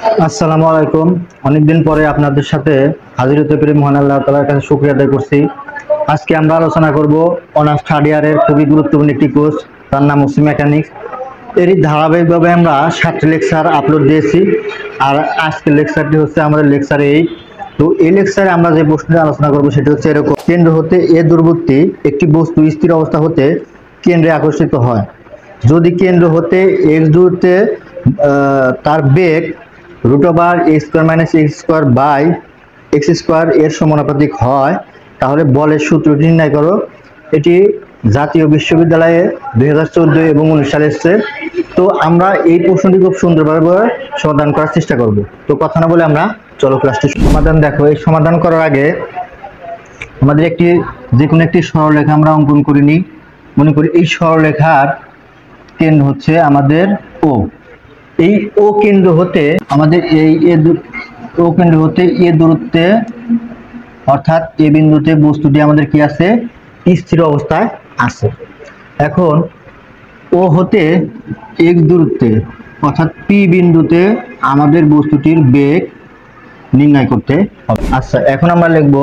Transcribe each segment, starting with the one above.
আসসালামু আলাইকুম। অনেকদিন পরে আপনাদের সাথে হাজির হতে পেরে মহান আল্লাহ তাআলার কাছে শুকরিয়া আদায় করছি। আজকে আমরা আলোচনা করব অনার্স থার্ড ইয়ারের খুবই গুরুত্বপূর্ণ একটি কোর্স, তার নাম হচ্ছে মেকানিক্স। এরই ধারাবাহিকভাবে আমরা 7টি লেকচার আপলোড দিয়েছি, আর আজকের লেকচারটি হচ্ছে আমাদের লেকচার 8। তো এই লেকচারে আমরা যে প্রশ্নটি আলোচনা করব সেটি হচ্ছে এরকম: কেন্দ্র হতে এ দূরবর্তী একটি বস্তু স্থির অবস্থা হতে কেন্দ্রে আকর্ষিত হয়। যদি কেন্দ্র হতে x দূরত্বে তার বেগ √(a²-x²/x² এর সমানুপাতিক হয়, তাহলে বলের সূত্রটি নির্ণয় করো। এটি জাতীয় বিশ্ববিদ্যালয়ে 2014 এবং 19 সালে এসেছে। তো আমরা এই প্রশ্নটি খুব সুন্দরভাবে সমাধান করার চেষ্টা করব। তো কথা না বলে আমরা চলো ক্লাসটি সমাধান দেখো। এই সমাধান করার আগে আমাদের যে কোনো একটি সরলরেখা আমরা অঙ্কন করে নিই। মনে করি এই সরলরেখার কেন্দ্র হচ্ছে আমাদের ও। এই ও কেন্দ্র হতে আমাদের ও কেন্দ্র হতে এ দূরত্বে, অর্থাৎ এ বিন্দুতে বস্তুটি আমাদের কি আছে, স্থির অবস্থায় আছে। এখন ও হতে x দূরত্বে, অর্থাৎ পি বিন্দুতে আমাদের বস্তুটির বেগ নির্ণয় করতে হবে। আচ্ছা, এখন আমরা লিখব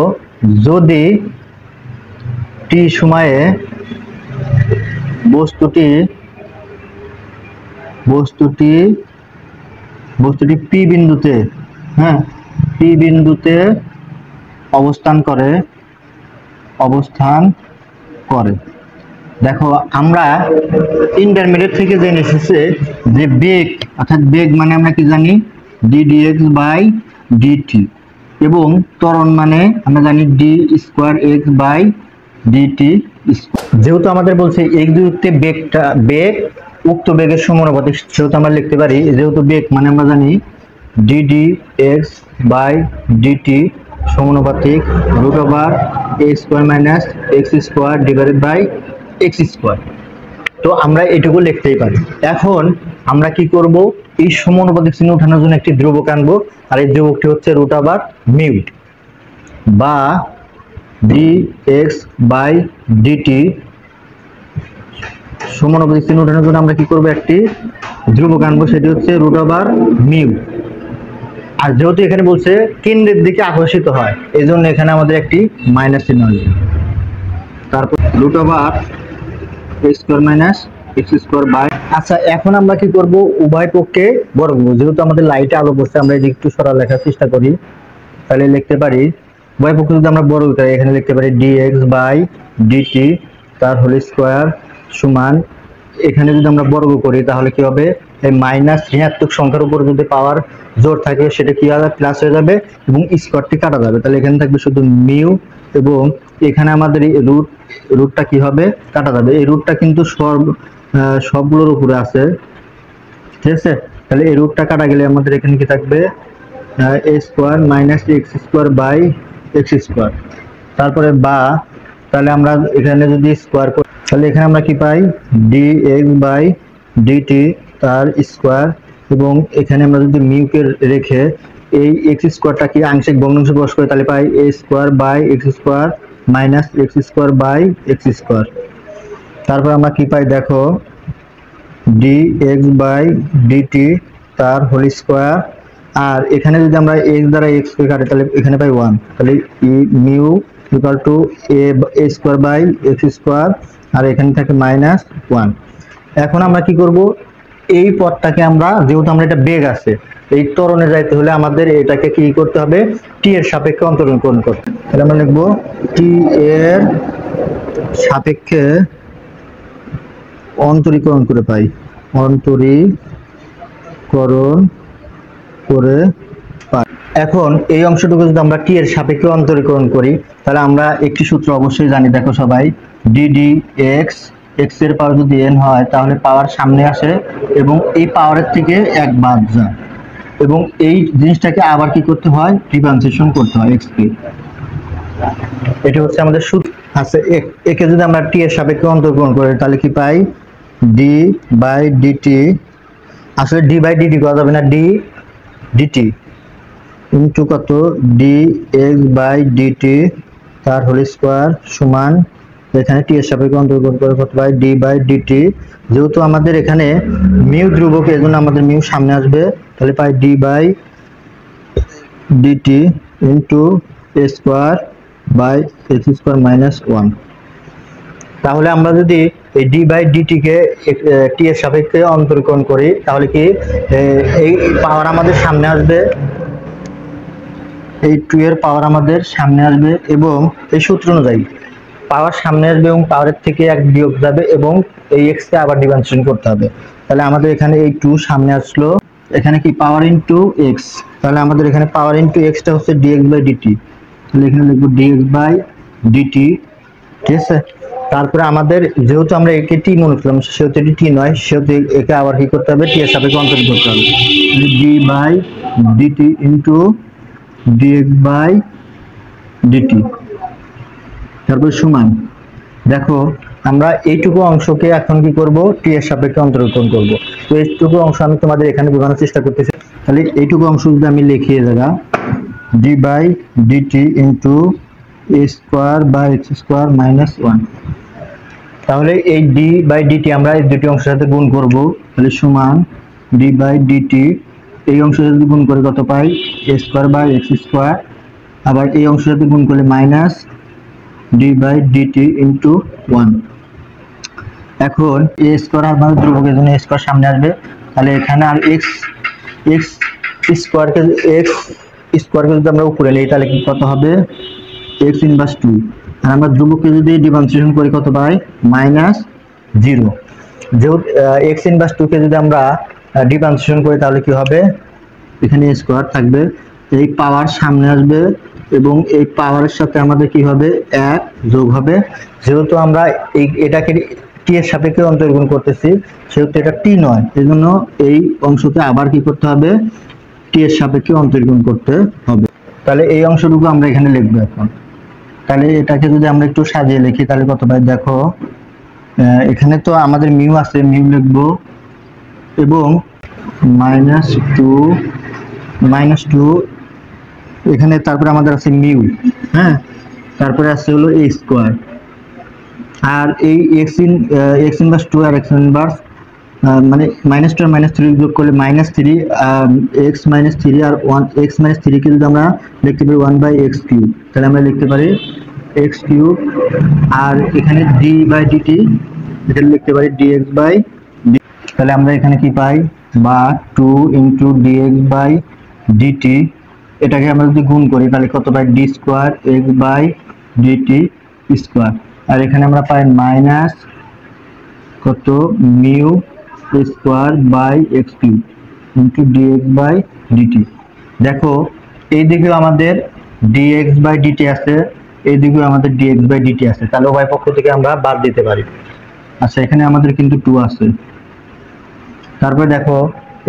যদি টি সময়ে বস্তুটি পি বিন্দুতে পি বিন্দুতে অবস্থান করে। দেখো, আমরা ইন্টারমিডিয়েট থেকে জেনে এসেছে যে বেগ, অর্থাৎ বেগ মানে আমরা কি জানি, d/dt, এবং ত্বরণ মানে আমরা জানি d²x/dt। যেহেতু আমাদের বলছে x দূরত্বে বেগ উক্ত বেগের সমানুপাতিক, সেহেতু আমরা লিখতে পারি, যেহেতু বেগ মানে আমরা জানি ddx/dt সমানুপাতিক √(a²-x²/x²। তো আমরা এটুকু লিখতেই পারি। এখন আমরা কি করব, এই সমানুপাতিক চিহ্ন ওঠানোর জন্য একটি ধ্রুবক আনবো, আর এই ধ্রুবকটি হচ্ছে √μ বা dx/dt। সমানুপাতিক চিহ্ন ওঠানোর জন্য আমরা কি করব, একটি ধ্রুবক আনবো, সেটি হচ্ছে √μ। আর যেহেতু এখানে বলছে কেন্দ্রের দিকে আকর্ষিত হয়, এই জন্য এখানে আমাদের একটি মাইনাস চিহ্ন আসবে। তারপর √(a²-x²/। আচ্ছা, এখন আমরা কি করব, উভয় পক্ষে বর্গ করব। যেহেতু আমাদের লাইটে আলো পড়ছে, আমরা এই একটু সরল লেখার চেষ্টা করি। তাহলে লিখতে পারি, উভয় পক্ষে যদি আমরা বর্গ করি, এখানে লিখতে পারি dx/dt তার হোল স্কয়ার সমান, এখানে যদি আমরা বর্গ করি তাহলে কি হবে, এই মাইনাস ঋণাত্মক সংখ্যার উপর যদি পাওয়ার জোর থাকে সেটা কি হবে, প্লাস হয়ে যাবে, এবং স্কয়ারটি কাটা যাবে। তাহলে এখানে থাকবে শুধু মিউ, এবং এখানে আমাদের এই রুটটা কি হবে, কাটা যাবে। এই রুটটা কিন্তু সবগুলোর উপরে আছে, ঠিক আছে। তাহলে এই রুটটা কাটা গেলে আমাদের এখানে কি থাকবে, a²-x² তারপরে বা, তাহলে আমরা এখানে যদি স্কয়ার করি তাহলে এখানে আমরা কি পাই, dx/dt তার স্কয়ার, এবং এখানে আমরা যদি মিউকে রেখে এই x² কি আংশিক ভগ্নাংশে প্রকাশ করি, তাহলে পাই a²/x²-x²/x²। তারপর আমরা কি পাই, দেখো dx/dt তার হোল স্কয়ার, আর এখানে যদি আমরা x দ্বারা x কে কাটি তাহলে এখানে পাই 1। তাহলে মিউ ইকুয়াল টু a²/x², আর এখানে থাকে -1। এখন আমরা কি করব, এই পথটাকে আমরা, যেহেতু আমরা এটা বেগ আছে, এই ত্বরণে যাইতে হলে আমাদের এটাকে কি করতে হবে, টি এর সাপেক্ষে অন্তরীকরণ করতে। তাহলে আমরা লিখব টি এর সাপেক্ষে অন্তরীকরণ করে পাই, অন্তরীকরণ করে পাই। এখন এই অংশটুকু যদি আমরা টি এর সাপেক্ষে অন্তরীকরণ করি, তাহলে আমরা একটি সূত্র অবশ্যই জানি, দেখো সবাই, ddx, x এর পাওয়ার যদি n হয় তাহলে পাওয়ার সামনে আসে এবং এই পাওয়ারের থেকে এক বাদ যায়, এবং এই জিনিসটাকে আবার কি করতে হয়, ডিফারেন্সিয়েশন করতে হয় x কে। এটা হচ্ছে আমাদের সূত্র। আচ্ছা, একে যদি আমরা টি এর সাপেক্ষে অন্তরীকরণ করি তাহলে কি পাই, d/dt, আসলে d/dt করা যাবে না, dt ইনটু কত, dx/dt তার হোল স্কয়ার সমান, এখানে টি এর সাপেক্ষে অন্তর্গত করে কত পাই, d/dt। যেহেতু আমাদের এখানে মিউ ধ্রুবক, এজন্য আমাদের মিউ সামনে আসবে, তাহলে পাই dt into a square by x square minus one. তাহলে আমরা যদি এই ডি বাই ডিটি কে টি এর সাপেক্ষে অন্তরীকরণ করি তাহলে কি এই পাওয়ার আমাদের সামনে আসবে, এই 2 এর পাওয়ার আমাদের সামনে আসবে এবং এই সূত্র অনুযায়ী পাওয়ার সামনে আসবে এবং পাওয়ারের থেকে 1 বিয়োগ যাবে এবং এই x কে আবার ডিফারেন্সিয়েশন করতে হবে। তাহলে আমাদের এখানে এই 2 সামনে আসলো, এখানে কি পাওয়ার ইনটু x, তাহলে আমাদের এখানে পাওয়ার ইনটু x টা হচ্ছে dx বাই dt, তাহলে এখানে লিখব dx বাই dt, ঠিক আছে। তারপরে আমাদের যেহেতু আমরা একে টি মনে করলাম সেহেতু এটি টি নয়, সেহেতু একে আবার কি করতে হবে, টি এর সাপেক্ষে অন্তরীকরণ করতে হবে, d by dt into dx by dt। তারপর সমান, দেখো আমরা এইটুকু অংশকে এখন কি করব, টি এর সাপেক্ষে অন্তরীকরণ করব। তো এইটুকু অংশ আমি তোমাদের এখানে বোঝানোর চেষ্টা করতেছি। তাহলে এইটুকু অংশ যদি আমি লিখিয়ে জায়গা d by dt into a square by x square minus 1, তাহলে এই d বাই dt আমরা এই দুটি অংশের সাথে গুণ করব, তাহলে সমান d বাই dt এই অংশের সাথে গুণ করে কত পাই, a square by x square, আবার এই অংশের সাথে গুণ করলে minus d by dt into 1। এখন a স্কয়ার আর মানে ধ্রুবকের জন্য a স্কয়ার সামনে আসবে, তাহলে এখানে আর x স্কয়ারকে যদি আমরা উপরে নেই তাহলে কি কত হবে, x ইনভার্স 2, আর আমরা ধ্রুবককে যদি ডিফারেন্সিয়েশন করি কত পাই, মাইনাস 0। যেহেতু x ইনভার্স 2 কে যদি আমরা ডিফারেন্সিয়েশন করি তাহলে কি হবে, এখানে a স্কয়ার থাকবে, এই পাওয়ার সামনে আসবে এবং এই পাওয়ারের সাথে আমাদের কি হবে, 1 যোগ হবে। যেহেতু আমরা এটাকে টি এর সাপেক্ষে অন্তরীকরণ করতেছি সেহেতু এটা টি নয়, এজন্য এই অংশকে আবার কি করতে হবে, টি এর সাপেক্ষে অন্তরীকরণ করতে হবে। তাহলে এই অংশটুকু আমরা এখানে লিখব এখন। তাহলে এটাকে যদি আমরা একটু সাজিয়ে লিখি তাহলে কত পাই, দেখো এখানে তো আমাদের মিউ আছে, মিউ লিখব এবং -2 এখানে, তারপরে আমাদের আছে মিউ, হ্যাঁ, তারপরে আছে হলো a স্কয়ার, আর এই x ইনভার্স 2 আর x ইনভার্স মানে -2 আর -3 যোগ করলে -3, x -3 আর 1 x -3 কে যদি আমরা লিখতে পারি 1/x3, তাহলে আমরা লিখতে পারি x3, আর এখানে d বাই dt এটা লিখতে পারি dx বাই dt। তাহলে আমরা এখানে কি পাই, বা 2 ইনটু dx বাই dt, এটাকে আমরা যদি গুণ করি তাহলে কত পাই, d square x by dt square, আর এখানে আমরা পাই মাইনাস কত mu square by x cube into dx by dt। দেখো এই দিকেও আমাদের dx বাই dt আছে, এই দিকেও আমাদের dx বাই dt আছে, তাহলে উভয় পক্ষ থেকে আমরা বাদ দিতে পারি। আচ্ছা এখানে আমাদের কিন্তু 2 আছে, তারপর দেখো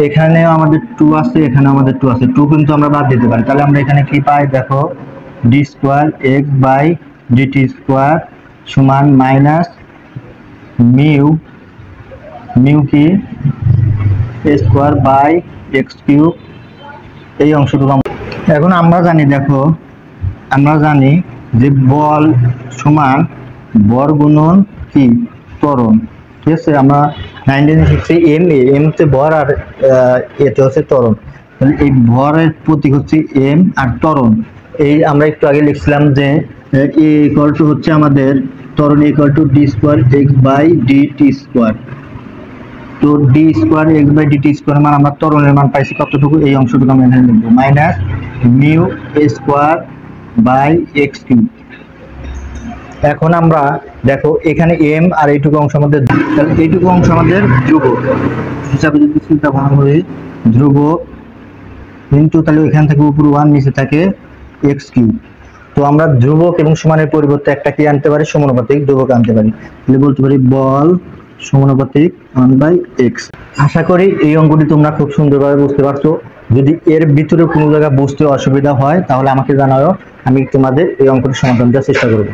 এখানেও আমাদের 2 আছে, এখানে আমাদের 2 আছে, 2 কিন্তু আমরা বাদ দিতে পারি। তাহলে আমরা এখানে কি পাই, দেখো d square x by dt square সমান মাইনাস মিউ কি a square by x cube, এই অংশটুকু। এখন আমরা জানি, দেখো আমরা জানি যে বল সমান ভর গুণন কি ত্বরণ, ঠিক আছে। আমরা 19 শিখছি এম হচ্ছে ভর আর এতে হচ্ছে ত্বরণ, তাহলে এই ভরের প্রতীক হচ্ছে এম আর ত্বরণ এই আমরা একটু আগে লিখছিলাম যে এ ইকুয়াল টু হচ্ছে আমাদের ত্বরণ equal to d square x by dt square. তো d square x by dt square মানে আমরা ত্বরণের মান পাইছি কতটুকু, এই অংশটুকু আমরা এখানে লিখব, minus mu a square by x cube. এখন আমরা দেখো এখানে এম আর এইটুকু অংশ আমাদের, তাহলে এইটুকু অংশ আমাদের ধ্রুবক হিসাবে যদি চিন্তা ভাবনা করি, ধ্রুবক কিন্তু তাহলে এখান থেকে উপর 1 নিচে থাকে এক্স কিউব। তো আমরা ধ্রুবক এবং সমানের পরিবর্তে একটা কি আনতে পারি, সমানুপাতিক ধ্রুবক আনতে পারি, তাহলে বলতে পারি বল সমানুপাতিক 1/x। আশা করি এই অঙ্কটি তোমরা খুব সুন্দরভাবে বুঝতে পারছো। যদি এর ভিতরে কোনো জায়গায় বুঝতে অসুবিধা হয় তাহলে আমাকে জানাও, আমি তোমাদের এই অঙ্কটি সমাধান দেওয়ার চেষ্টা করব।